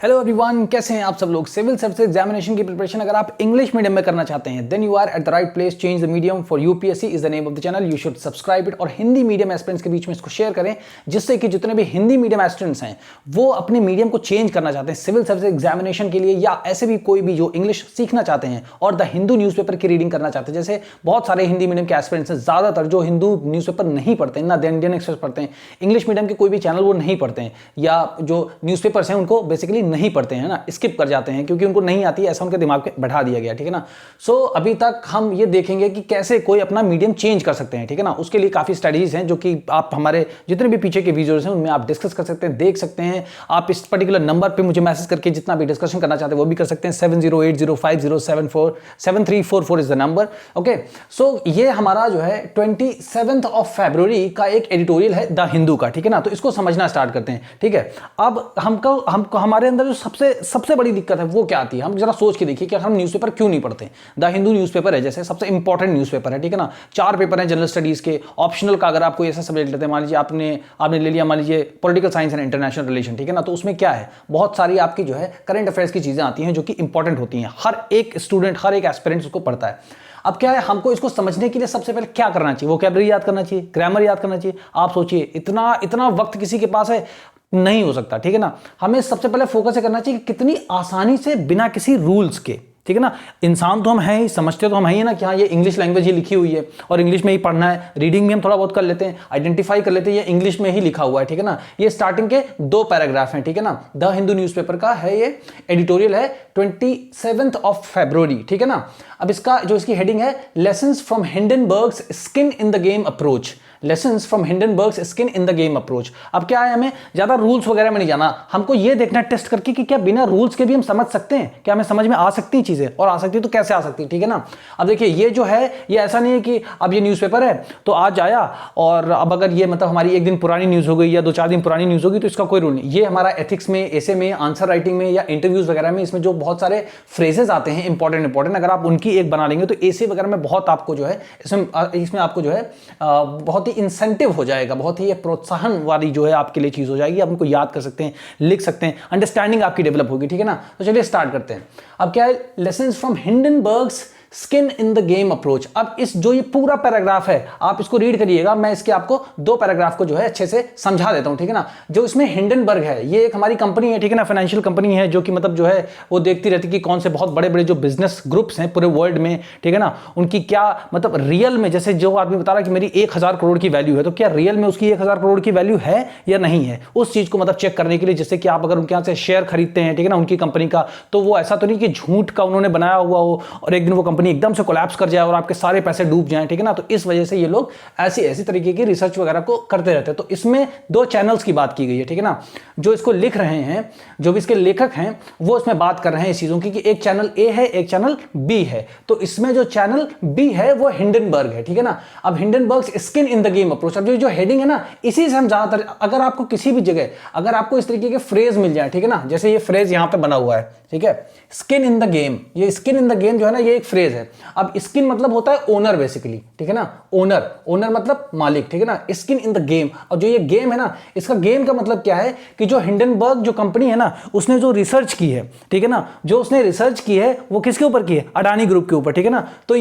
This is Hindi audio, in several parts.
हेलो एवरीवन, कैसे हैं आप सब लोग। सिविल सर्विस एग्जामिनेशन की प्रिपरेशन अगर आप इंग्लिश मीडियम में करना चाहते हैं then you are at the right place. Change the medium for UPSC is the name of the channel. You should subscribe it और हिंदी मीडियम एस्पिरेंट्स के बीच में इसको शेयर करें, जिससे कि जितने भी हिंदी मीडियम एस्पिरेंट्स हैं वो अपने मीडियम को चेंज करना चाहते हैं सिविल सर्विस एग्जामिनेशन के लिए, या ऐसे भी कोई भी जो इंग्लिश सीखना चाहते हैं और द हिंदू न्यूज़पेपर की रीडिंग करना चाहते हैं। जैसे बहुत सारे हिंदी मीडियम के एस्पिरेंट्स हैं, ज्यादातर जो हिंदू न्यूज़पेपर नहीं पढ़ते हैं, ना द इंडियन एक्सप्रेस पढ़ते हैं, इंग्लिश मीडियम के कोई भी चैनल वो नहीं पढ़ते हैं, या जो न्यूज़पेपर्स हैं उनको बेसिकली नहीं पढ़ते हैं ना, स्किप कर जाते हैं क्योंकि उनको नहीं आती है, ऐसा उनके दिमाग पे बैठा दिया गया। ठीक है ना। सो अभी तक हम ये देखेंगे कि कैसे कोई अपना मीडियम चेंज कर सकते हैं। ठीक है ना। उसके लिए काफी स्टडीज हैं जो कि आप हमारे जितने भी पीछे के वीडियोस हैं उनमें आप डिस्कस कर सकते हैं, देख सकते हैं। आप इस पर्टिकुलर नंबर पे मुझे मैसेज करके जितना भी डिस्कशन करना चाहते हैं वो भी कर सकते हैं। 708050747344 इज द नंबर। ओके, सो ये हमारा जो है 27 फरवरी का एक एडिटोरियल है द हिंदू का। ठीक है ना। तो इसको समझना स्टार्ट करते हैं। ठीक है। अब हमको हमारे अंदर जो सबसे बड़ी दिक्कत है वो क्या आती है, हम जरा सोच के देखिए कि हम न्यूज़पेपर क्यों नहीं पढ़ते। द हिंदू न्यूज़पेपर है जैसे सबसे इंपॉर्टेंट न्यूज़पेपर है। ठीक है ना। 4 पेपर हैं जनरल स्टडीज के, ऑप्शनल का अगर आप कोई ऐसा सब्जेक्ट लेते हैं, मान लीजिए आपने ले लिया मान लीजिए political science and international relation. ठीक है ना। तो उसमें क्या है, बहुत सारी आपकी जो है करंट अफेयर्स की चीजें आती हैं जो कि इंपॉर्टेंट होती हैं। हर एक स्टूडेंट, हर एक एस्पिरेंट उसको पढ़ता है। अब क्या है, हमको इसको समझने के लिए सबसे पहले क्या करना चाहिए, वोकैबुलरी याद करना चाहिए, ग्रामर याद करना चाहिए। आप सोचिए इतना वक्त किसी के पास है, नहीं हो सकता। ठीक है ना। हमें सबसे पहले फोकस करना चाहिए कि कितनी आसानी से बिना किसी रूल्स के, ठीक है ना, इंसान तो हम हैं ही, समझते तो हम हैं ही ना कि हाँ ये इंग्लिश लैंग्वेज ही लिखी हुई है और इंग्लिश में ही पढ़ना है। रीडिंग भी हम थोड़ा बहुत कर लेते हैं, आइडेंटिफाई कर लेते हैं ये इंग्लिश में ही लिखा हुआ है। ठीक है ना। ये स्टार्टिंग के 2 पैराग्राफ हैं। ठीक है ना। द हिंदू न्यूज़पेपर का है, ये एडिटोरियल है 27 फरवरी। ठीक है ना। अब इसकी हेडिंग है lessons from Hindenburg's skin in the game approach. Lessons from Hindenburg's skin in the game approach. अब क्या है, हमें ज्यादा रूल्स वगैरह में नहीं जाना, हमको ये देखना टेस्ट करके कि क्या बिना रूल्स के भी हम समझ सकते हैं, क्या हमें समझ में आ सकती हैं चीजें, और आ सकती है तो कैसे आ सकती है। ठीक है ना। अब देखिए ये जो है ये ऐसा नहीं है कि अब ये न्यूज़पेपर है तो आज आया और अब अगर ये मतलब हमारी एक दिन पुरानी न्यूज हो गई या 2-4 दिन पुरानी न्यूज होगी तो इसका कोई रूल नहीं। ये हमारा एथिक्स में, ऐसे में, आंसर राइटिंग में या इंटरव्यूज वगैरह में इसमें जो बहुत सारे फ्रेजेस आते हैं इंपॉर्टेंट, अगर आप उनकी एक बना लेंगे तो ऐसे वगैरह में बहुत आपको जो है इसमें आपको जो है बहुत ही इंसेंटिव हो जाएगा, बहुत ही प्रोत्साहन वाली जो है आपके लिए चीज हो जाएगी। आप उनको याद कर सकते हैं, लिख सकते हैं, अंडरस्टैंडिंग आपकी डेवलप होगी। ठीक है ना। तो चलिए स्टार्ट करते हैं। अब क्या है, lessons from Hindenburg's skin in the game approach. अब ये पूरा पैराग्राफ है आप इसको रीड करिएगा, मैं इसके आपको 2 पैराग्राफ को जो है अच्छे से समझा देता हूं। ठीक है ना। जो इसमें हिंडनबर्ग है ये एक हमारी कंपनी है। ठीक है ना। फाइनेंशियल कंपनी है जो कि मतलब जो है वो देखती रहती कि कौन से बहुत बड़े बड़े जो बिजनेस ग्रुप्स हैं पूरे वर्ल्ड में, ठीक है ना, उनकी क्या मतलब रियल में, जैसे जो आदमी बता रहा है कि मेरी 1000 करोड़ की वैल्यू है, तो क्या रियल में उसकी 1000 करोड़ की वैल्यू है या नहीं है, उस चीज को मतलब चेक करने के लिए। जैसे कि आप अगर उनके यहां से शेयर खरीदते हैं, ठीक है ना, उनकी कंपनी का, तो वो ऐसा तो नहीं कि झूठ का उन्होंने बनाया हुआ हो और एक दिन वो कंपनी एकदम से कोलैप्स कर जाए और आपके सारे पैसे डूब जाएं। ठीक है ना। तो इस वजह से ये लोग ऐसी तरीके की रिसर्च वगैरह को करते रहते हैं। तो इसमें 2 चैनल्स की बात की गई है। ठीक है ना। जो इसको लिख रहे हैं, जो भी इसके लेखक हैं, वो इसमें बात कर रहे हैं इस चीजों की कि एक चैनल ए है, एक चैनल बी है। तो इसमें जो चैनल बी है वो हिंडनबर्ग है। ठीक है ना। अब Hindenburg skin in the game approach, अब जो हेडिंग है ना, इसी से हम ज्यादातर, अगर आपको किसी भी जगह अगर आपको इस तरीके के फ्रेज मिल जाए, ठीक है ना, जैसे ये फ्रेज यहां पे बना हुआ है, ठीक है, स्किन इन द गेम, ये स्किन इन द गेम जो है ना ये एक फ्रेज है। अब स्किन मतलब होता है ओनर बेसिकली। ठीक है ना। ओनर मतलब मालिक। ठीक है ना। स्किन इन द गेम, और जो ये गेम है ना, इसका गेम का मतलब क्या है कि जो हिंडनबर्ग जो कंपनी है ना, उसने जो रिसर्च की है, ठीक है ना, जो उसने रिसर्च की है वो किसके ऊपर की है, अडानी ग्रुप के ऊपर। ठीक है ना। तो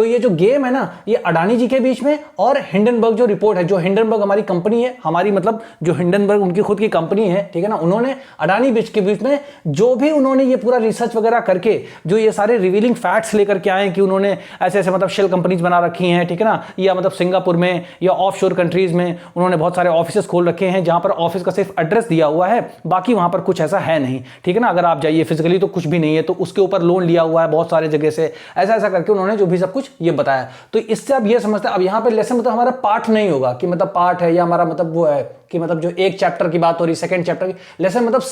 ये जो गेम है ना, ये अडानी जी के बीच में और हिंडनबर्ग जो रिपोर्ट है, जो हिंडनबर्ग हमारी कंपनी है, हमारी मतलब जो हिंडनबर्ग उनकी खुद की कंपनी है, ठीक है ना, उन्होंने अडानी बीच के बीच में जो भी उन्होंने ये पूरा रिसर्च वगैरह करके जो ये सारे रिवीलिंग फैक्ट्स लेकर के आए कि उन्होंने ऐसे मतलब शेल कंपनीज बना रखी हैं, ठीक है ना, या मतलब सिंगापुर में या ऑफशोर कंट्रीज में उन्होंने बहुत सारे ऑफिसेस खोल रखे हैं जहां पर ऑफिस का सिर्फ एड्रेस दिया हुआ है, बाकी वहां पर कुछ ऐसा है नहीं। ठीक है ना। अगर आप जाइए फिजिकली तो कुछ भी नहीं है, तो उसके ऊपर लोन लिया हुआ है बहुत सारे जगह से, ऐसा करके उन्होंने जो भी सब कुछ ये बताया। तो इससे आप ये समझते हैं, अब यहां पर लेसन मतलब हमारा पार्ट नहीं होगा कि मतलब पार्ट है या हमारा मतलब वो है कि मतलब जो एक चैप्टर की बात हो रही, सेकंड चैप्टर की, लेसन मतलब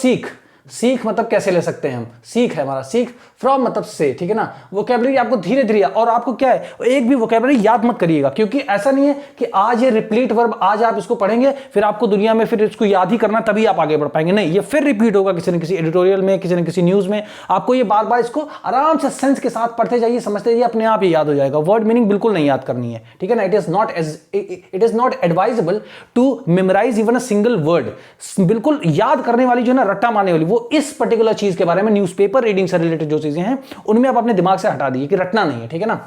सीख मतलब कैसे ले सकते हैं हम, सीख है हमारा, सीख फ्रॉम मतलब से। ठीक है ना। वोकैबुलरी आपको धीरे धीरे, और आपको क्या है, एक भी वोकैबुलरी याद मत करिएगा, क्योंकि ऐसा नहीं है कि आज ये रिपीट वर्ब आज आप इसको पढ़ेंगे फिर आपको दुनिया में फिर इसको याद ही करना तभी आप आगे बढ़ पाएंगे। नहीं, ये फिर रिपीट होगा किसी न किसी एडिटोरियल में, किसी न किसी न्यूज में। आपको ये बार बार इसको आराम से सेंस के साथ पढ़ते जाइए, समझते जाइए, अपने आप ही याद हो जाएगा। वर्ड मीनिंग बिल्कुल नहीं याद करनी है। ठीक है ना। It is not advisable to memorise even a single word. बिल्कुल याद करने वाली जो है ना, रट्टा मारने वाली, वो इस पर्टिकुलर चीज के बारे में, न्यूज़पेपर रीडिंग से रिलेटेड जो चीजें हैं उनमें आप अपने दिमाग से हटा दीजिए कि रटना नहीं है, ठीक है ना।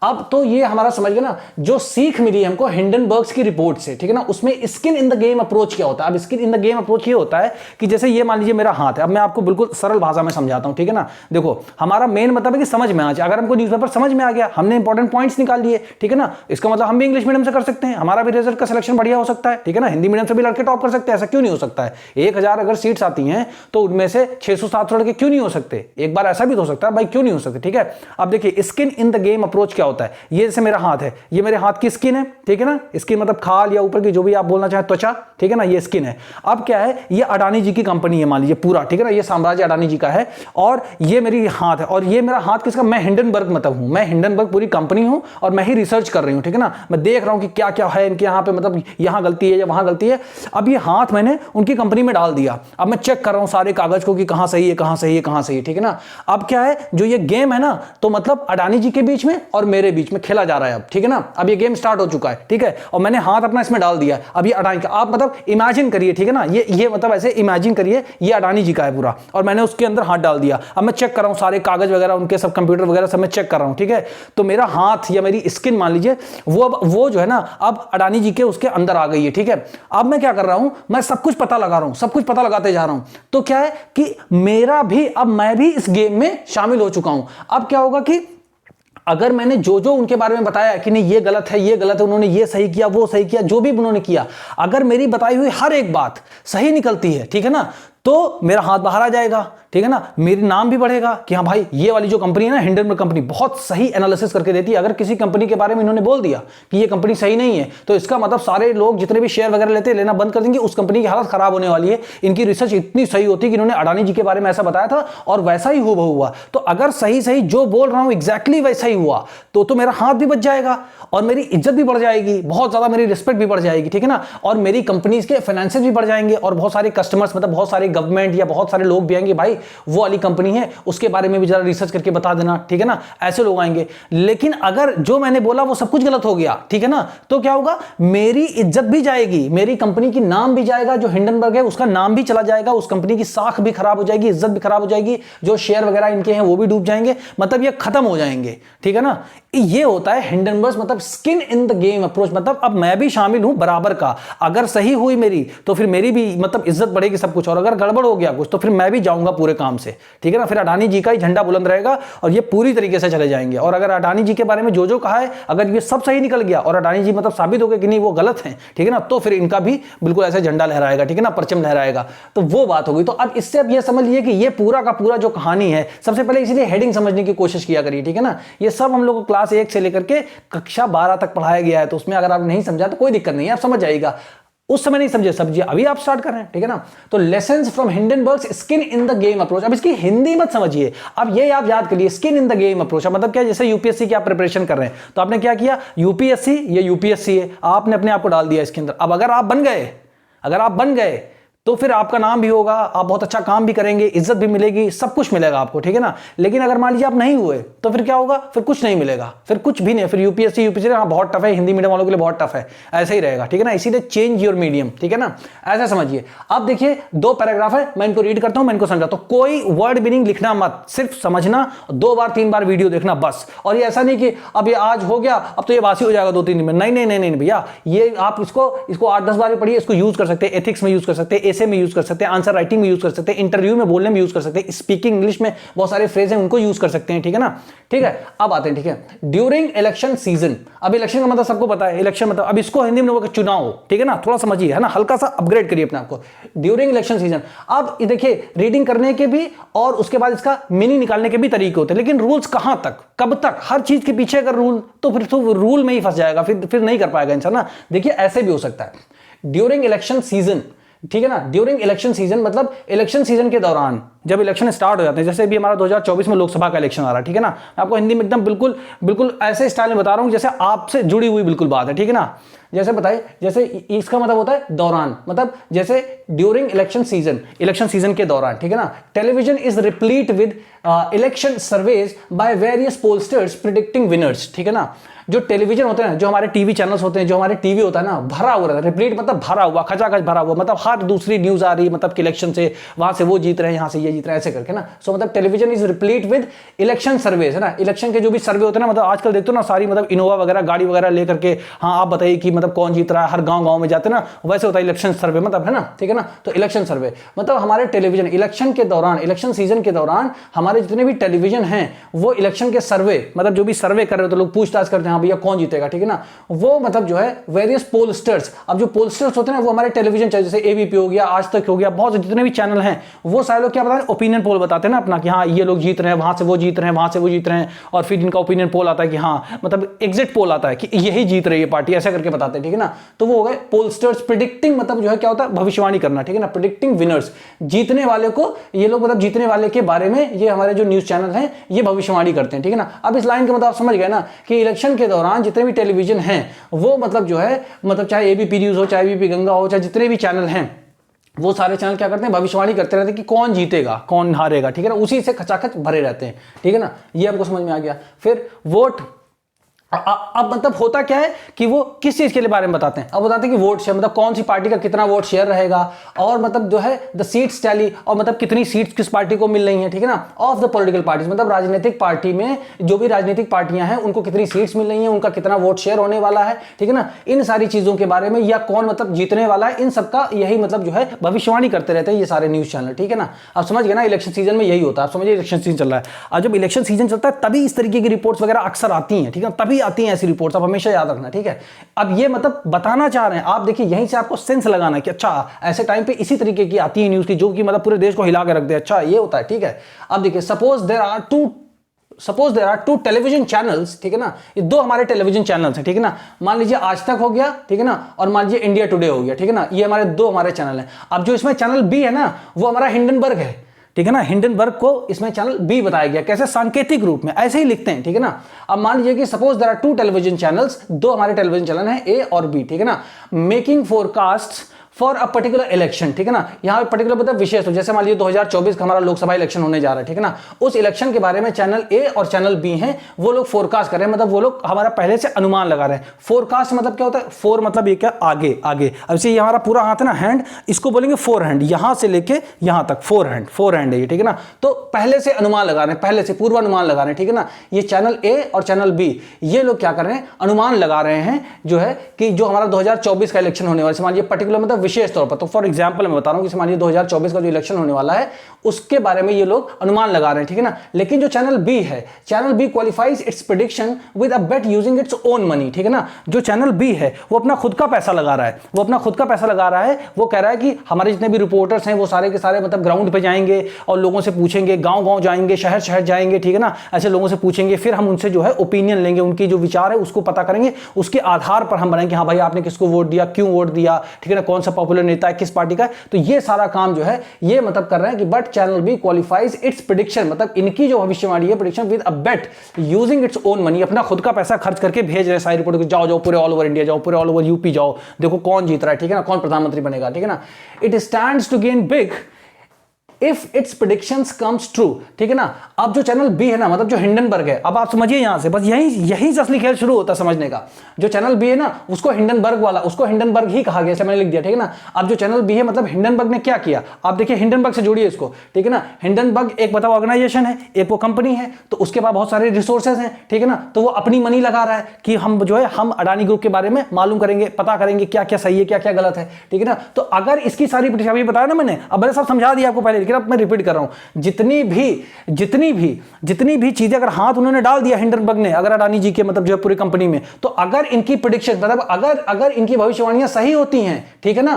अब तो ये हमारा समझ गए ना, जो सीख मिली हमको हिंडनबर्ग्स की रिपोर्ट से, ठीक है ना, उसमें skin in the game approach क्या होता है। अब skin in the game approach ये होता है कि जैसे ये मान लीजिए मेरा हाथ है, अब मैं आपको बिल्कुल सरल भाषा में समझाता हूं, ठीक है ना। देखो हमारा मेन मतलब है कि समझ में आ जाए, अगर हमको न्यूज़पेपर समझ में आ गया, हमने इंपॉर्टेंट पॉइंट्स निकाल लिए, ठीक है ना, इसका मतलब हम भी इंग्लिश मीडियम से कर सकते हैं, हमारा भी रिजल्ट का सिलेक्शन बढ़िया हो सकता है, ठीक है ना। हिंदी मीडियम से भी लड़के टॉप कर सकते हैं, ऐसा क्यों नहीं हो सकता है। 1000 अगर सीट्स आती हैं तो उनमें से 600-700 लड़के क्यों नहीं हो सकते, एक बार ऐसा भी तो हो सकता है भाई, क्यों नहीं हो सकते, ठीक है। अब देखिए skin in the game approach क्या होता है। ये मेरा हाथ है, ये मेरे हाथ की स्किन है, ठीक है ना। स्किन मतलब खाल या ऊपर की जो भी आप बोलना चाहे, त्वचा, ठीक है ना, ये स्किन है। अब क्या है, ये अडानी जी की कंपनी है मान लीजिए पूरा, ठीक है ना, ये साम्राज्य अडानी जी का है और ये मेरी हाथ है, और ये मेरा हाथ किसका, मैं हिंडनबर्ग मतलब हूं, मैं हिंडनबर्ग पूरी कंपनी हूं और मैं ही रिसर्च कर रही हूं, ठीक है ना। मैं देख रहा हूं कि क्या क्या है इनके यहाँ पे, मतलब यहां गलती है या वहां गलती है। अब ये हाथ मैंने उनकी कंपनी में डाल दिया, अब मैं चेक कर रहा हूं सारे कागज को कि कहां सही है, कहां सही है, कहां सही है, ठीक है ना। अब क्या है, जो ये गेम है ना, तो मतलब अडानी जी के बीच में और मेरे बीच में खेला जा रहा है अब, ठीक है ना। अब ये गेम स्टार्ट हो चुका है, ठीक है, और मैंने हाथ अपना इसमें डाल दिया। अब ये अडानी का, आप मतलब इमेजिन करिए, ठीक है ना, ये मतलब ऐसे इमेजिन करिए ये अडानी जी का है पूरा, और मैंने उसके अंदर हाथ डाल दिया। अब मैं चेक कर रहा हूं सारे कागज वगैरह उनके, सब कंप्यूटर वगैरह सब मैं चेक कर रहा हूं, ठीक है। तो मेरा हाथ या मेरी स्किन मान लीजिए वो जो है ना, अब अडानी जी के उसके अंदर आ गई है, ठीक है। अब मैं क्या कर रहा हूं, मैं सब कुछ पता लगा रहा हूं, सब कुछ पता लगाते जा रहा हूं। तो क्या है कि मेरा भी, अब मैं भी इस गेम में शामिल हो चुका हूं। अब क्या होगा कि अगर मैंने जो जो उनके बारे में बताया कि नहीं ये गलत है, ये गलत है, उन्होंने ये सही किया, वो सही किया, जो भी उन्होंने किया, अगर मेरी बताई हुई हर एक बात सही निकलती है, ठीक है ना, तो मेरा हाथ बाहर आ जाएगा, ठीक है ना। मेरी नाम भी बढ़ेगा कि हाँ भाई ये वाली जो कंपनी है ना, हिंडनबर्ग कंपनी, बहुत सही एनालिसिस करके देती है। अगर किसी कंपनी के बारे में इन्होंने बोल दिया कि ये कंपनी सही नहीं है, तो इसका मतलब सारे लोग जितने भी शेयर वगैरह लेते हैं लेना बंद कर देंगे, उस कंपनी की हालत खराब होने वाली है। इनकी रिसर्च इतनी सही होती है कि इन्होंने अडानी जी के बारे में ऐसा बताया था और वैसा ही हूबहू हुआ। तो अगर सही सही जो बोल रहा हूं एग्जैक्टली वैसा ही हुआ तो मेरा हाथ भी बच जाएगा और मेरी इज्जत भी बढ़ जाएगी, बहुत ज्यादा मेरी रिस्पेक्ट भी बढ़ जाएगी, ठीक है ना। और मेरी कंपनीज के फाइनेंसेस भी बढ़ जाएंगे और बहुत सारे कस्टमर्स, मतलब बहुत सारे गवर्नमेंट या बहुत सारे लोग भी आएंगे, भाई वो वाली कंपनी है उसके बारे में भी जरा रिसर्च करके बता देना, ठीक है ना, ऐसे लोग आएंगे। लेकिन अगर जो मैंने बोला वो सब कुछ गलत हो गया, ठीक है ना, तो क्या होगा, मेरी इज्जत भी जाएगी, मेरी कंपनी की नाम भी जाएगा, जो हिंडनबर्ग है उसका नाम भी चला जाएगा, उस कंपनी की साख भी खराब हो जाएगी, इज्जत भी खराब हो जाएगी, जो शेयर वगैरह इनके हैं वो भी डूब जाएंगे, मतलब ये खत्म हो जाएंगे, ठीक है ना। ये होता है हिंडनबर्ग मतलब skin in the game approach, मतलब अब मैं भी शामिल हूं बराबर का। अगर सही हुई मेरी तो फिर मेरी भी मतलब इज्जत बढ़ेगी सब कुछ, और अगर गड़बड़ हो गया कुछ तो फिर मैं भी जाऊंगा पूरे काम से, ठीक है ना। फिर अडानी जी का ही झंडा बुलंद रहेगा और ये पूरी तरीके से चले जाएंगे। और अगर अडानी जी के बारे में जो जो कहा है, अगर ये सब सही निकल गया और अडानी जी मतलब साबित हो गए कि नहीं वो गलत है, ठीक है ना, तो फिर इनका भी बिल्कुल ऐसे झंडा लहराएगा, ठीक है ना, परचम लहराएगा। तो वो बात होगी। तो अब इससे अब ये समझ लीजिए कि ये पूरा का पूरा जो कहानी है, सबसे पहले इसलिए हेडिंग समझने की कोशिश किया करिए, ठीक है ना। ये सब हम लोग को क्लास 1 से लेकर के कक्षा 12 तक पढ़ाया गया है, तो उसमें अगर आप नहीं समझा तो कोई दिक्कत नहीं है, आप समझ जाइएगा। उस समय नहीं समझे, समझिए अभी आप स्टार्ट कर रहे हैं, ठीक है ना। तो lessons from Hindenburg's skin in the game approach. अब इसकी हिंदी मत समझिए, अब ये आप याद करिए, skin in the game approach मतलब क्या, जैसे यूपीएससी की आप प्रिपरेशन कर रहे हैं तो आपने क्या किया, यूपीएससी ये यूपीएससी है, आपने अपने आप को डाल दिया इसके अंदर। अब अगर आप बन गए तो फिर आपका नाम भी होगा, आप बहुत अच्छा काम भी करेंगे, इज्जत भी मिलेगी, सब कुछ मिलेगा आपको, ठीक है ना। लेकिन अगर मान लीजिए आप नहीं हुए तो फिर क्या होगा, फिर कुछ नहीं मिलेगा, फिर कुछ भी नहीं, फिर यूपीएससी हाँ बहुत टफ है, हिंदी मीडियम वालों के लिए बहुत टफ है, ऐसा ही रहेगा, ठीक है ना। इसीलिए चेंज योर मीडियम, ठीक है ना, ऐसा समझिए। अब देखिए 2 पैराग्राफ है, मैं इनको रीड करता हूं, मैं इनको समझाता हूं। कोई वर्ड मीनिंग लिखना मत, सिर्फ समझना, 2 बार 3 बार वीडियो देखना बस। और ये ऐसा नहीं कि अब ये आज हो गया अब तो ये बासी हो जाएगा 2-3 दिन में, नहीं भैया, ये आप इसको 8-10 बार भी पढ़िए। इसको यूज कर सकते हैं, एथिक्स में यूज कर सकते हैं, एसे में यूज कर सकते हैं, आंसर राइटिंग में यूज कर सकते हैं, इंटरव्यू में बोलने में यूज कर सकते हैं, स्पीकिंग इंग्लिश में बहुत सारे फ्रेज हैं उनको यूज कर सकते हैं, ठीक है ना। ठीक है, अब आते हैं, ठीक है, ड्यूरिंग इलेक्शन सीजन। अब इलेक्शन का मतलब सबको पता है, इलेक्शन मतलब अब इसको हिंदी में बोलते चुनाव, ठीक है ना, थोड़ा समझिए, है ना, हल्का सा अपग्रेड करिए अपने आपको। ड्यूरिंग इलेक्शन सीजन, अब देखिए रीडिंग करने के भी और उसके बाद इसका मीनिंग निकालने के भी तरीके होते हैं, लेकिन रूल्स कहां तक, कब तक, हर चीज के पीछे अगर रूल तो फिर तो रूल में ही फंस जाएगा, फिर नहीं कर पाएगा इंसान ना। देखिए ऐसे भी हो सकता है, ड्यूरिंग इलेक्शन सीजन, ठीक है ना, ड्यूरिंग इलेक्शन सीजन मतलब इलेक्शन सीजन के दौरान, जब इलेक्शन स्टार्ट हो जाते हैं, जैसे भी हमारा 2024 में लोकसभा का इलेक्शन आ रहा है, ठीक है ना, मैं आपको हिंदी में एकदम बिल्कुल ऐसे स्टाइल में बता रहा हूं जैसे आपसे जुड़ी हुई बिल्कुल बात है, ठीक है ना। जैसे बताइए, जैसे इसका मतलब होता है दौरान, मतलब जैसे ड्यूरिंग इलेक्शन सीजन के दौरान, ठीक है ना। Television is replete with election surveys by various pollsters predicting winners, ठीक है ना। जो टेलीविजन होते हैं, जो हमारे टीवी चैनल्स होते हैं, जो हमारे टीवी होता है ना, भरा हुआ रहता है। रिप्लीट मतलब भरा हुआ, खचाखच भरा हुआ, मतलब हर दूसरी न्यूज आ रही है, मतलब कि इलेक्शन से वहां से वो जीत रहे हैं, यहां से ये जीत रहे हैं, ऐसे करके ना। सो मतलब television is replete with election surveys, है ना। इलेक्शन के जो भी सर्वे होते हैं ना, मतलब आजकल देखते हो ना, सारी मतलब इनोवा वगैरह गाड़ी वगैरह लेकर के, हाँ आप बताइए कि मतलब कौन जीत रहा है, हर गांव में जाते हैं ना, वैसे होता है इलेक्शन सर्वे, मतलब, है ना, ठीक है ना। तो इलेक्शन सर्वे मतलब हमारे टेलीविजन इलेक्शन के दौरान, इलेक्शन सीजन के दौरान हमारे जितने भी टेलीविजन हैं वो इलेक्शन के सर्वे, मतलब जो भी सर्वे कर रहे हो तो लोग पूछताछ करते हैं, हाँ भैया कौन जीतेगा, ठीक है ना। वो मतलब जो है वेरियस पोलस्टर्स, अब जो पोलस्टर्स होते हैं ना वो हमारे टेलीविजन चैनल जैसे एबीपी हो गया, आज तक हो गया, बहुत से जितने भी चैनल हैं वो सारे लोग क्या बताते हैं, ओपिनियन पोल बताते हैं ना अपना, कि हाँ ये लोग जीत रहे हैं, वहां से वो जीत रहे हैं, वहां से वो जीत रहे हैं, और फिर इनका ओपिनियन पोल आता है कि हाँ मतलब एग्जिट पोल आता है कि यही जीत रही है पार्टी, ऐसा करके बताते हैं, ठीक है ना। तो वो हो गए पोलस्टर्स। प्रिडिक्टिंग मतलब जो है क्या होता है, भविष्यवाणी करना, ठीक है ना। प्रिडिक्टिंग विनर्स, जीतने वाले को ये लोग मतलब जीतने वाले के बारे में ये हमारे जो न्यूज चैनल हैं ये भविष्यवाणी करते हैं, ठीक है ना। अब इस लाइन का मतलब आप समझ गए ना कि इलेक्शन के दौरान जितने भी टेलीविजन हैं वो मतलब जो है, मतलब चाहे एबीपी न्यूज हो, चाहे एबीपी गंगा हो, चाहे जितने भी चैनल हैं वो सारे चैनल क्या करते हैं, भविष्यवाणी करते रहते हैं कि कौन जीतेगा कौन हारेगा, ठीक है ना। उसी से खचाखच भरे रहते हैं, ठीक है ना। ये हमको समझ में आ गया। फिर वोट, अब मतलब होता क्या है कि वो किस चीज के लिए बारे में बताते हैं, अब बताते हैं कि वोट शेयर, मतलब कौन सी पार्टी का कितना वोट शेयर रहेगा, और मतलब जो है द सीट्स टैली, और मतलब कितनी सीट्स किस पार्टी को मिल रही हैं, ठीक है ना। ऑफ द पॉलिटिकल पार्टीज, मतलब राजनीतिक पार्टी में जो भी राजनीतिक पार्टियां हैं उनको कितनी सीट्स मिल रही हैं, उनका कितना वोट शेयर होने वाला है, ठीक है ना। इन सारी चीजों के बारे में, या कौन मतलब जीतने वाला है, इन सबका यही मतलब जो है भविष्यवाणी करते रहते हैं ये सारे न्यूज चैनल, ठीक है ना। आप समझ गए ना, इलेक्शन सीजन में यही होता है। आप समझिए इलेक्शन सीजन चल रहा है, और जब इलेक्शन सीजन चलता है तभी इस तरीके की रिपोर्ट्स वगैरह अक्सर आती हैं, ठीक है, तभी आती हैं ऐसी रिपोर्ट्स, आप हमेशा याद रखना, ठीक है। अब ये मतलब बताना चाह रहे हैं आप, देखिए यहीं से आपको सेंस लगाना है कि अच्छा ऐसे टाइम पे इसी तरीके की आती है न्यूज की जो कि मतलब पूरे देश को हिला के रख दे, अच्छा ये होता है, ठीक है। अब देखिए suppose there are two television channels, ठीक है ना। ये दो हमारे टेलीविजन चैनल्स हैं, ठीक है ना। मान लीजिए आज तक हो गया, ठीक है ना, और मान लीजिए इंडिया टुडे हो गया, ठीक है ना। ये हमारे चैनल हैं। अब जो इसमें चैनल बी है ना वो हमारा हिंडनबर्ग है, ठीक है ना। हिंडनबर्ग को इसमें चैनल बी बताया गया, कैसे, सांकेतिक रूप में ऐसे ही लिखते हैं, ठीक है ना। अब मान लीजिए कि suppose there are two television channels, दो हमारे टेलीविजन चैनल हैं ए और बी, ठीक है ना। Making forecast for a particular election, ठीक है ना। यहां पे पर्टिकुलर मतलब विशेष, तो जैसे मान लीजिए 2024 का हमारा लोकसभा इलेक्शन होने जा रहा है, ठीक है ना। उस इलेक्शन के बारे में चैनल ए और चैनल बी हैं, वो लोग फोरकास्ट कर रहे हैं, मतलब वो लोग हमारा पहले से अनुमान लगा रहे हैं। फोरकास्ट मतलब क्या होता है, फोर मतलब ये क्या, आगे। अब इसे ये हमारा पूरा हाथ है ना, हैंड, इसको बोलेंगे फोर हैंड, यहां से लेके यहां तक फोर हैंड है ये, ठीक है ना। तो पहले से अनुमान लगा रहे हैं, पहले से पूर्वानुमान लगा रहे हैं, ठीक है ना। ये चैनल ए और चैनल बी ये लोग क्या कर रहे हैं, अनुमान लगा रहे हैं जो है कि जो हमारा 2024 का इलेक्शन होने वाला है, मान लीजिए पर्टिकुलर मतलब विशेष तौर पर, तो फॉर एग्जांपल मैं बता रहा हूं कि मान लीजिए 2024 का जो इलेक्शन होने वाला है उसके बारे में ये लोग अनुमान लगा रहे हैं, ठीक है ना। लेकिन जो चैनल बी है, channel B qualifies its prediction with a bet using its own money, ठीक है ना। जो चैनल बी है वो अपना खुद का पैसा लगा रहा है, वो कह रहा है कि हमारे जितने भी रिपोर्टर्स हैं वो सारे के सारे मतलब ग्राउंड पे जाएंगे और लोगों से पूछेंगे, गांव जाएंगे, शहर जाएंगे, ठीक है ना। ऐसे लोगों से पूछेंगे, फिर हम उनसे जो है ओपिनियन लेंगे, उनकी जो विचार है उसको पता करेंगे, उसके आधार पर हम बनाएंगे हाँ भाई आपने किसको वोट दिया, क्यों वोट दिया, ठीक है ना, कौन सा पॉपुलर नेता है, किस पार्टी का। तो ये सारा काम जो है ये मतलब कर रहे हैं कि but channel B qualifies its prediction, मतलब इनकी जो भविष्यवाणी है prediction with a bet using its own money, अपना खुद का पैसा खर्च करके भेज रहे हैं सारी रिपोर्ट को, जाओ पूरे ऑल ओवर इंडिया जाओ, पूरे ऑल ओवर यूपी जाओ, देखो कौन जीत रहा है, ठीक है ना, कौन प्रधानमंत्री बनेगा, ठीक है ना। It stands to gain big if its predictions comes true, ठीक है ना। अब जो चैनल बी है ना, मतलब जो हिंडनबर्ग है, अब आप समझिए यहां से, बस यही असली खेल शुरू होता है समझने का। जो चैनल बी है ना उसको हिंडनबर्ग ही कहा गया, मैंने लिख दिया, ठीक है ना। अब जो चैनल बी है मतलब हिंडनबर्ग ने क्या किया, आप देखिए हिंडनबर्ग से जोड़िए इसको, ठीक है ना। हिंडनबर्ग एक बताओ ऑर्गेनाइजेशन है, एक वो कंपनी है, तो उसके पास बहुत सारे रिसोर्सेज हैं, ठीक है ना। तो वो अपनी मनी लगा रहा है कि हम जो है हम अडानी ग्रुप के बारे में मालूम करेंगे, पता करेंगे क्या क्या सही है क्या क्या गलत है, ठीक है ना। तो अगर इसकी सारी अभी बताया ना मैंने, अब मैंने सब समझा दिया आपको पहले, लेकिन अब मैं रिपीट कर रहा हूं, जितनी भी चीजें अगर हाथ उन्होंने डाल दिया हिंडनबर्ग ने, अगर अडानी जी के मतलब जो है पूरी कंपनी में, तो अगर इनकी प्रेडिक्शन मतलब अगर इनकी भविष्यवाणियां सही होती हैं, ठीक है ना,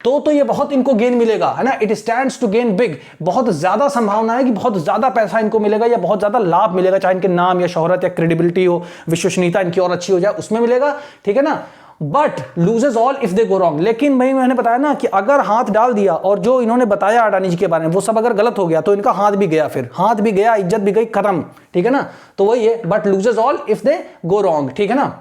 तो ये बहुत इनको गेन मिलेगा, है ना। It stands to gain big, बहुत ज्यादा संभावना है कि बहुत ज्यादा पैसा इनको मिलेगा या बहुत ज्यादा लाभ मिलेगा, चाहे इनके नाम या शोहरत या क्रेडिबिलिटी हो, विश्वसनीयता इनकी और अच्छी हो जाए, उसमें मिलेगा, ठीक है ना। But loses all if they go wrong. लेकिन भाई मैंने बताया ना कि अगर हाथ डाल दिया और जो इन्होंने बताया अडानी जी के बारे में वो सब अगर गलत हो गया तो इनका हाथ भी गया, फिर हाथ भी गया, इज्जत भी गई, खत्म, ठीक है ना। तो वही है, but loses all if they go wrong, ठीक है ना।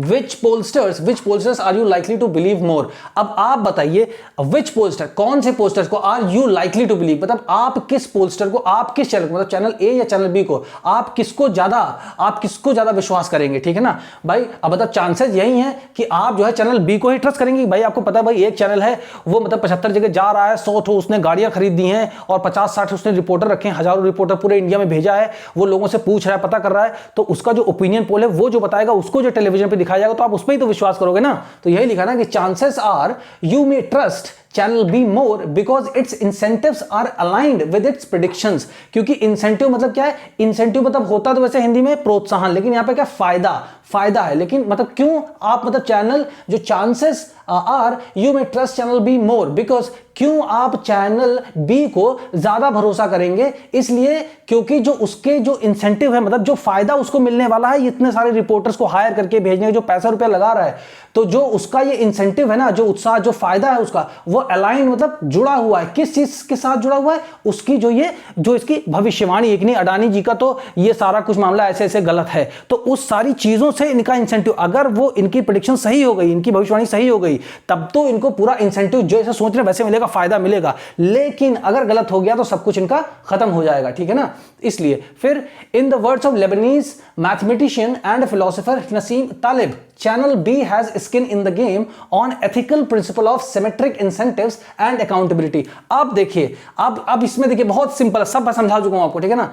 Which pollsters are you likely to believe more? अब आप बताइए which pollster, कौन से पोस्टर्स को are you likely to believe, मतलब आप किस पोस्टर को, आप किस चैनल को, मतलब चैनल ए या चैनल बी को, आप किसको ज्यादा विश्वास करेंगे, ठीक है ना भाई। अब मतलब चांसेस यही हैं कि आप जो है चैनल बी को ही ट्रस्ट करेंगे। भाई आपको पता है भाई एक चैनल है वो मतलब 75 जगह जा रहा है, 100 ठो उसने गाड़ियां खरीद दी हैं और 50-60 उसने रिपोर्टर रखे हैं, हजारों रिपोर्टर पूरे इंडिया में भेजा है, वो लोगों से पूछ रहा है, पता कर रहा है, तो उसका जो ओपिनियन पोल है वो जो बताएगा उसको जो टेलीविजन पे दिखाया जाएगा तो आप उस पर ही तो विश्वास करोगे ना। तो यही लिखा ना कि chances are you may trust channel B more because its incentives are aligned with its predictions। क्योंकि इंसेंटिव मतलब क्या है, इंसेंटिव मतलब होता तो वैसे हिंदी में प्रोत्साहन, लेकिन यहां पे क्या फायदा है। लेकिन मतलब क्यों आप मतलब चैनल जो chances are you may trust channel B more because, क्यों आप चैनल बी को ज्यादा भरोसा करेंगे, इसलिए क्योंकि जो उसके जो इंसेंटिव है, मतलब जो फायदा उसको मिलने वाला है इतने सारे रिपोर्टर्स को हायर करके भेजने का जो पैसा रुपया लगा रहा है, तो जो उसका ये इंसेंटिव है ना, जो उत्साह, जो फायदा है उसका, वो अलाइन मतलब जुड़ा हुआ है, किस चीज के साथ जुड़ा हुआ है, उसकी जो इसकी भविष्यवाणी, एक नहीं अडानी जी का तो ये सारा कुछ मामला ऐसे ऐसे गलत है, तो उस सारी चीजों से इनका इंसेंटिव, अगर वो इनकी प्रेडिक्शन सही हो गई, इनकी भविष्यवाणी सही हो गई, तब तो इनको पूरा इंसेंटिव जो ऐसे सोच रहे वैसे मिलेगा, फायदा मिलेगा। लेकिन अगर गलत हो गया तो सब कुछ इनका खत्म हो जाएगा, ठीक है ना। इसलिए फिर in the words of Lebanese mathematician and philosopher Naseem Talib, channel B has skin in the game on ethical principle of symmetric incentives and accountability। अब देखिए, अब इसमें देखिए बहुत सिंपल है, सब मैं समझा चुका हूं आपको, ठीक है ना।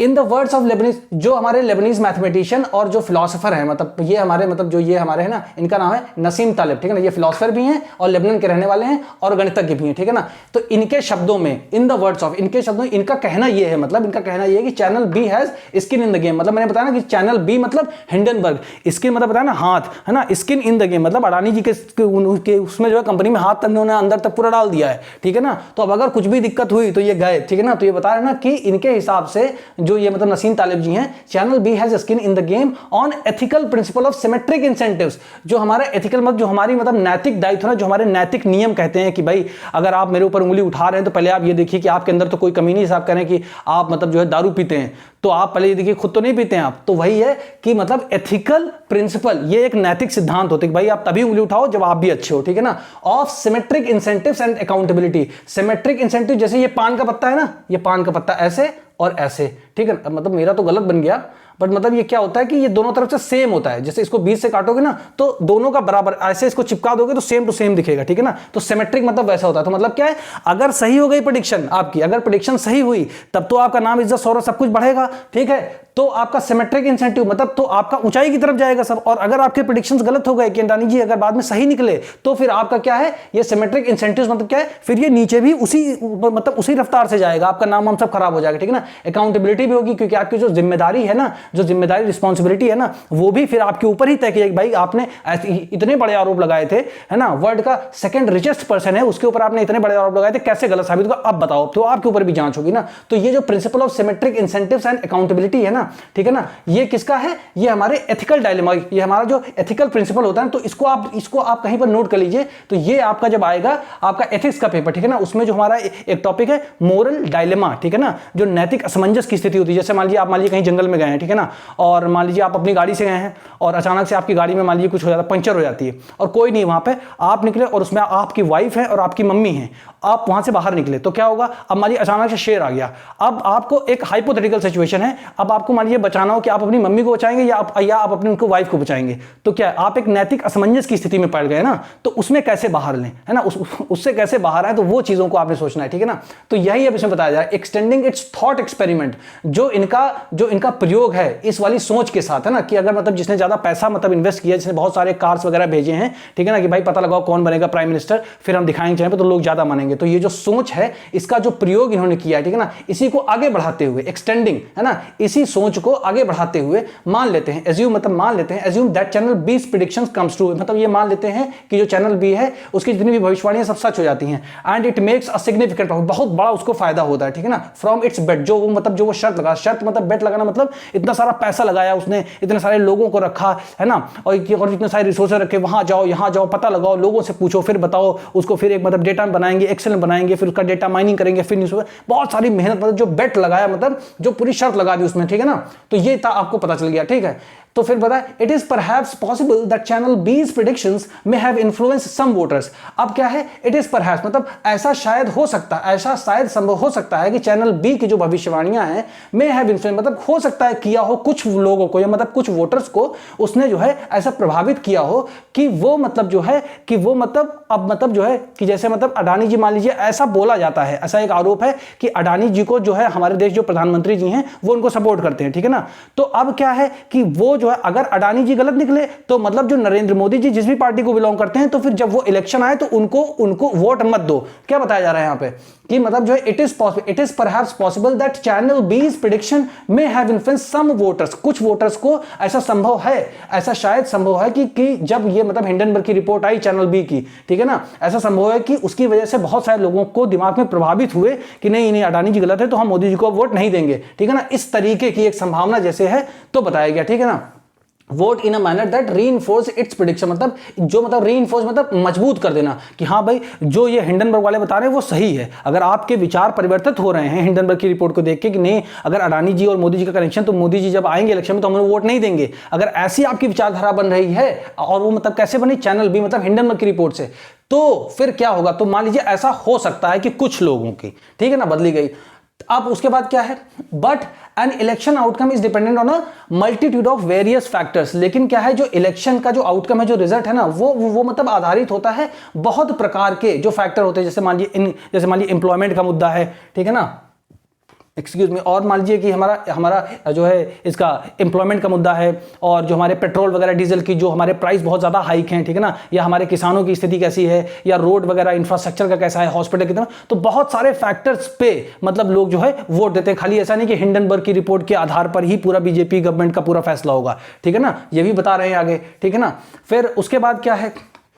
In the words of Lebanese, जो हमारे लेबनीज मैथमेटिशियन और जो फिलोसोफर हैं, मतलब ये हमारे मतलब जो ये हमारे हैं ना, इनका नाम है नसीम तालिब, ठीक है ना। ये फिलोसोफर भी हैं और लेबनान के रहने वाले हैं और गणितज्ञ भी हैं, ठीक है ना। तो इनके शब्दों में, इन द वर्ड्स ऑफ, इनके शब्दों में इनका कहना ये है, मतलब इनका कहना ये है कि channel B has skin in the game, मतलब मैंने बताया ना कि चैनल बी मतलब हिंडनबर्ग, स्किन मतलब बताया ना हाथ, है ना, स्किन इन द गेम मतलब अडानी जी के उसमें जो है कंपनी में हाथ तक उन्होंने अंदर तक पूरा डाल दिया है, ठीक है ना। तो अब अगर कुछ भी दिक्कत हुई तो ये गए, ठीक है ना। तो ये बता रहे ना कि इनके हिसाब से जो ये मतलब नसीम तालिब जी हैं, channel B has skin in the game on ethical principle of symmetric incentives. जो हमारा एथिकल मतलब जो हमारी मतलब नैतिक दायित्व है, जो हमारे नैतिक नियम कहते हैं कि भाई अगर आप मेरे ऊपर उंगली उठा रहे हैं तो पहले आप ये देखिए कि आपके अंदर तो कोई कमी नहीं, आप कह रहे हैं कि आप मतलब जो है दारू पीते हैं, तो आप पहले ये देखिए खुद तो नहीं पीते हैं आप, तो वही है कि मतलब एथिकल प्रिंसिपल, ये एक नैतिक सिद्धांत होते हैं कि भाई आप तभी उंगली उठाओ जब आप भी अच्छे हो, ठीक है ना। Of symmetric incentives and accountability, symmetric incentive जैसे ये पान का पत्ता है ना, ये पान का पत्ता ऐसे और ऐसे, ठीक है। मतलब मेरा तो गलत बन गया, बट मतलब ये क्या होता है कि ये दोनों तरफ से सेम होता है, जैसे इसको बीच से काटोगे ना तो दोनों का बराबर, ऐसे इसको चिपका दोगे तो सेम टू सेम दिखेगा, ठीक है ना। तो सिमेट्रिक मतलब वैसा होता है। तो मतलब क्या है, अगर सही हो गई प्रेडिक्शन आपकी, अगर प्रेडिक्शन सही हुई तब तो आपका नाम, इज्जत, शौहरत सब कुछ बढ़ेगा, ठीक है। तो आपका सिमेट्रिक इंसेंटिव मतलब तो आपका ऊंचाई की तरफ जाएगा सब। और अगर आपके प्रेडिक्शंस गलत हो गए कि अडानी जी अगर बाद में सही निकले तो फिर आपका क्या है, ये सिमेट्रिक इंसेंटिव्स मतलब क्या है, फिर ये नीचे भी उसी रफ्तार से जाएगा, आपका नाम हम सब खराब हो जाएगा, ठीक है ना। अकाउंटेबिलिटी भी होगी क्योंकि आपकी जो जिम्मेदारी है ना, जो जिम्मेदारी रिस्पॉन्सिबिलिटी है ना, वो भी फिर आपके ऊपर ही तय किया कि भाई आपने इतने बड़े आरोप लगाए थे, है ना, वर्ल्ड का सेकंड रिचेस्ट पर्सन है उसके ऊपर आपने इतने बड़े आरोप लगाए थे, कैसे गलत साबित हुआ अब बताओ, तो आपके ऊपर भी जांच होगी ना। तो ये जो principal of symmetric incentives and accountability है ना, ठीक है ना, ये किसका है, ये हमारे एथिकल डायलेमा, ये हमारा जो एथिकल प्रिंसिपल होता है, तो इसको आप कहीं पर नोट कर लीजिए। तो ये आपका जब आएगा आपका एथिक्स का पेपर, ठीक है ना, उसमें जो हमारा एक टॉपिक है मोरल डायलेमा, ठीक है ना, जो नैतिक असमंजस की स्थिति होती है। जैसे मान लीजिए आप कहीं जंगल में गए हैं, ठीक है ना, और मान लीजिए आप अपनी गाड़ी से गए हैं और अचानक से आपकी गाड़ी में मान लीजिए कुछ हो जाता है, पंचर हो जाती है और कोई नहीं वहां पे, आप निकले और उसमें आपकी वाइफ है और आपकी मम्मी है, आप वहां से बाहर निकले तो क्या होगा, अब मान लीजिए अचानक से शेर आ गया, अब आपको एक हाइपोथेटिकल सिचुएशन है, अब आपको मान लीजिए बचाना हो कि आप अपनी मम्मी को बचाएंगे या आप अपनी उनको वाइफ को बचाएंगे, तो क्या आप एक नैतिक असमंजस की स्थिति में पड़ गए ना, तो उसमें कैसे बाहर लें, है ना, उससे कैसे बाहर आए, तो वो चीजों को आपने सोचना है, ठीक है ना। तो यही अब इसमें बताया जा रहा है, एक्सटेंडिंग इट्स थॉट एक्सपेरिमेंट, जो इनका प्रयोग है इस वाली सोच के साथ, है ना, कि अगर मतलब जिसने ज्यादा पैसा मतलब इन्वेस्ट किया, जिसने बहुत सारे कार्स वगैरह भेजे हैं, ठीक है ना, कि भाई पता लगाओ कौन बनेगा प्राइम मिनिस्टर, फिर हम दिखाएंगे चैनल पे तो लोग ज्यादा मानेंगे, तो ये जो सोच है इसका जो प्रयोग इन्होंने किया है, ठीक है ना, इसी को आगे बढ़ाते हुए एक्सटेंडिंग, है ना, इसी सोच को आगे बढ़ाते हुए मान लेते हैं, एज्यूम मतलब मान लेते हैं, assume that channel B's predictions comes true, मतलब ये मान लेते हैं कि जो चैनल बी है उसकी जितनी भी भविष्यवाणियां सब सच हो जाती हैं, and it makes a significant profit, बहुत बड़ा उसको फायदा होता है, ठीक है ना, फ्रॉम इट्स बेट, जो वो मतलब जो वो शर्त लगा, शर्त मतलब बेट लगाना मतलब इतना सारा पैसा लगाया उसने, इतने सारे लोगों को रखा है ना, और इतने सारे रिसोर्सेज रखे, वहां जाओ यहां जाओ, पता लगाओ, लोगों से पूछो, फिर बताओ उसको, फिर एक मतलब डेटा बनाएंगे, एक्सेल बनाएंगे, फिर उसका डेटा माइनिंग करेंगे, फिर न्यूज़, बहुत सारी मेहनत, मतलब जो बेट लगाया, मतलब जो पूरी शर्त लगा दी उसमें, ठीक है ना, तो ये आपको पता चल गया, ठीक है। तो फिर बताए it is perhaps possible that channel B's predictions may have influence some voters. अब क्या है, इट इज परहैप्स मतलब ऐसा शायद हो सकता है, ऐसा शायद संभव हो सकता है कि चैनल बी की जो भविष्यवाणियां हैं मे हैव इन्फ्लुएंस मतलब हो सकता है किया हो कुछ लोगों को, या मतलब कुछ वोटर्स को उसने जो है ऐसा प्रभावित किया हो कि वो मतलब जो है कि वो मतलब अब मतलब जो है कि जैसे मतलब अडानी जी, मान लीजिए ऐसा बोला जाता है, ऐसा एक आरोप है कि अडानी जी को जो है हमारे देश जो प्रधानमंत्री जी हैं वो उनको सपोर्ट करते हैं, ठीक है ना। तो अब क्या है कि वो जो है अगर अडानी जी गलत निकले तो मतलब जो नरेंद्र मोदी जी जिस भी पार्टी को बिलोंग करते हैं, तो फिर जब वो इलेक्शन आए तो उनको वोट मत दो। क्या बताया जा रहा है यहां पे कि मतलब जो है it is perhaps possible that channel B's prediction may have influence some voters, कुछ वोटर्स को ऐसा संभव है, ऐसा शायद संभव है कि जब ये मतलब हिंडनबर्ग की रिपोर्ट आई चैनल बी की, ठीक है ना, ऐसा संभव है कि उसकी वजह से बहुत सारे लोगों को दिमाग में प्रभावित हुए कि नहीं अडानी जी गलत है तो हम मोदी जी को वोट नहीं देंगे, ठीक है ना, इस तरीके की एक संभावना जैसे है तो बताया गया, ठीक है ना। Vote in a manner that reinforce it's prediction, मतलब जो मतलब रीइंफोर्स मतलब मजबूत कर देना कि हाँ भाई जो ये हिंडनबर्ग वाले बता रहे हैं वो सही है। अगर आपके विचार परिवर्तित हो रहे हैं हिंडनबर्ग की रिपोर्ट को देख के कि नहीं अगर अडानी जी और मोदी जी का कनेक्शन, तो मोदी जी जब आएंगे इलेक्शन में तो हम उन्हें वोट नहीं देंगे, अगर ऐसी आपकी विचारधारा बन रही है, और वो मतलब कैसे बनी, चैनल बी मतलब हिंडनबर्ग की रिपोर्ट से, तो फिर क्या होगा, तो मान लीजिए ऐसा हो सकता है कि कुछ लोगों की, ठीक है ना, बदली गई। अब उसके बाद क्या है, but an election outcome is dependent on a multitude of various factors, लेकिन क्या है जो इलेक्शन का जो आउटकम है, जो रिजल्ट है ना, वो मतलब आधारित होता है बहुत प्रकार के जो फैक्टर होते हैं, जैसे मान लीजिए एम्प्लॉयमेंट का मुद्दा है, ठीक है ना, एक्सक्यूज मी, और मान लीजिए कि हमारा जो है इसका एम्प्लॉयमेंट का मुद्दा है, और जो हमारे पेट्रोल वगैरह डीजल की जो हमारे प्राइस बहुत ज़्यादा हाइक हैं, ठीक है ना, या हमारे किसानों की स्थिति कैसी है, या रोड वगैरह इंफ्रास्ट्रक्चर का कैसा है, हॉस्पिटल कितना, तो बहुत सारे फैक्टर्स पे मतलब लोग जो है वोट देते हैं। खाली ऐसा नहीं कि हिंडनबर्ग की रिपोर्ट के आधार पर ही पूरा बीजेपी गवर्नमेंट का पूरा फैसला होगा, ठीक है ना, ये भी बता रहे हैं आगे, ठीक है ना। फिर उसके बाद क्या है,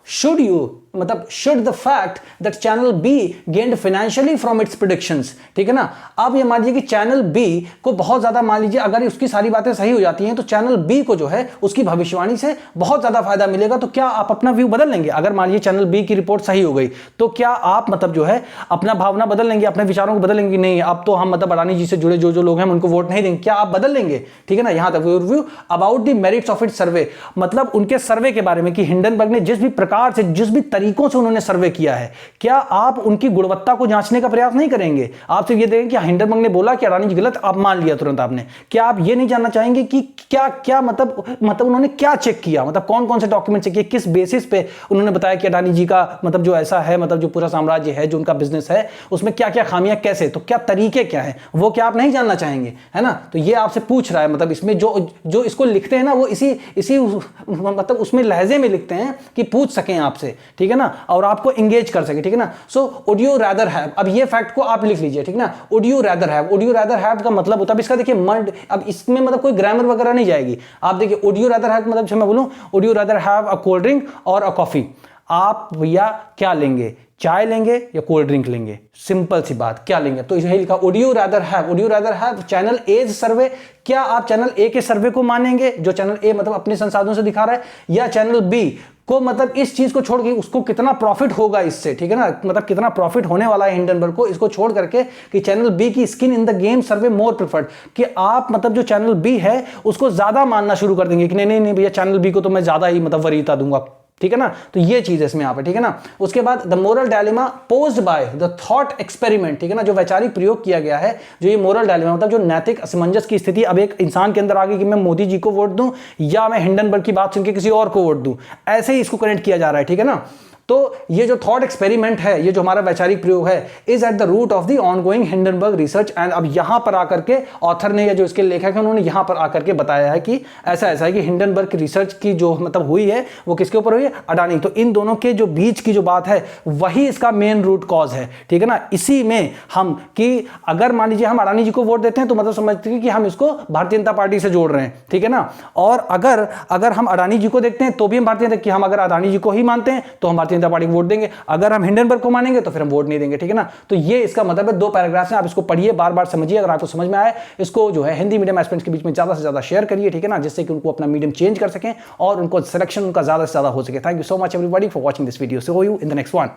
should the fact that channel B gained financially from its predictions, ठीक है ना। अब ये मान लीजिए कि चैनल B को बहुत ज्यादा, मान लीजिए अगर उसकी सारी बातें सही हो जाती हैं तो चैनल B को जो है उसकी भविष्यवाणी से बहुत ज्यादा फायदा मिलेगा, तो क्या आप अपना व्यू बदल लेंगे? अगर मान लीजिए चैनल B की रिपोर्ट सही हो गई तो क्या आप मतलब जो है अपना भावना बदल लेंगे, अपने विचारों को बदल लेंगे? नहीं, अब तो हम मतलब अडानी जी से जुड़े जो लोग हैं उनको वोट नहीं देंगे, क्या आप बदल लेंगे? ठीक है ना। यहां तक view about the merits of it survey, मतलब उनके सर्वे के बारे में कि हिंडनबर्ग ने जिस भी प्रकार से, जिस भी तरीकों से उन्होंने सर्वे किया है, क्या आप उनकी गुणवत्ता को जांचने का प्रयास नहीं करेंगे? आप सिर्फ ये देखेंगे कि हिंडनबर्ग ने बोला कि अडानी जी गलत, आप मान लिया तुरंत आपने, क्या आप ये नहीं जानना चाहेंगे कि क्या मतलब उन्होंने क्या चेक किया, मतलब कौन कौन से डॉक्यूमेंट चेक किए, किस बेसिस पे उन्होंने बताया कि अडानी जी का मतलब जो ऐसा है, मतलब जो पूरा साम्राज्य है, जो उनका बिजनेस है, उसमें क्या क्या खामियां, कैसे, तो क्या तरीके क्या है, वो क्या आप नहीं जानना चाहेंगे? है ना। तो ये आपसे पूछ रहा है, मतलब इसमें जो इसको लिखते हैं ना वो इसी मतलब उसमें लहजे में लिखते हैं कि पूछ सकें आपसे, ठीक है ना, और आपको एंगेज कर सके, ठीक है ना। So would you rather have, अब ये फैक्ट को आप लिख लीजिए, ठीक ना। वुड यू रादर हैव का मतलब होता है, इसका देखिए मर्ड, अब इसमें मतलब कोई ग्रामर वगैरह नहीं जाएगी। आप देखिए वुड यू रादर हैव मतलब मैं बोलूं would you rather have a cold drink और अ कॉफी, आप भैया क्या लेंगे, चाय लेंगे या कोल्ड ड्रिंक लेंगे? सिंपल सी बात, क्या लेंगे? तो यही लिखा would you rather have channel a survey, क्या आप चैनल ए के सर्वे को मानेंगे जो चैनल ए मतलब अपने संसाधनों से दिखा रहा है, या चैनल बी को मतलब इस चीज को छोड़ के उसको कितना प्रॉफिट होगा इससे, ठीक है ना, मतलब कितना प्रॉफिट होने वाला है हिंडनबर्ग को, इसको छोड़ करके कि चैनल बी की skin in the game survey more preferred, कि आप मतलब जो चैनल बी है उसको ज्यादा मानना शुरू कर देंगे कि नहीं भैया चैनल बी को तो मैं ज्यादा ही मतलब वरीयता दूंगा, ठीक है ना। तो ये चीज इसमें यहाँ पे, ठीक है ना। उसके बाद the moral dilemma posed by the thought experiment, ठीक है ना, जो वैचारिक प्रयोग किया गया है, जो ये मोरल डायलेमा मतलब जो नैतिक असमंजस की स्थिति अब एक इंसान के अंदर आ गई कि मैं मोदी जी को वोट दूं या मैं हिंडनबर्ग की बात सुन के किसी और को वोट दूं, ऐसे ही इसको कनेक्ट किया जा रहा है, ठीक है ना। तो ये जो थॉट एक्सपेरिमेंट है, ये जो हमारा वैचारिक प्रयोग है, is at the root of the ongoing Hindenburg research. And अब यहां पर आकर के ऑथर ने या जो इसके लेखक है उन्होंने यहां पर आकर के बताया है कि ऐसा ऐसा है कि हिंडनबर्ग की रिसर्च की जो मतलब हुई है वो किसके ऊपर हुई है, अडानी। तो इन दोनों के जो बीच की जो बात है वही इसका मेन रूट कॉज है, ठीक है ना। इसी में हम कि अगर मान लीजिए हम अडानी जी को वोट देते हैं तो मतलब समझते हैं कि हम इसको भारतीय जनता पार्टी से जोड़ रहे हैं, ठीक है ना। और अगर हम अडानी जी को देखते हैं तो भी हम भारतीय जनता, कि हम अगर अडानी जी को ही मानते हैं तो हम भारतीय जनता पार्टी को वोट देंगे, अगर हम हिंडनबर्ग को मानेंगे तो फिर हम वोट नहीं देंगे, ठीक है ना। तो ये इसका मतलब है, 2 पैराग्राफ्स हैं, आप इसको पढ़िए, बार बार समझिए। अगर आपको समझ में आए, इसको जो है हिंदी मीडियम एस्पिरेंट्स के बीच में ज्यादा से ज्यादा शेयर करिए, ठीक है ना, जिससे कि उनको अपना मीडियम चेंज कर सकें और उनको सिलेक्शन उनका ज्यादा से ज्यादा हो सके। Thank you so much everybody for watching this video. See you in the next one.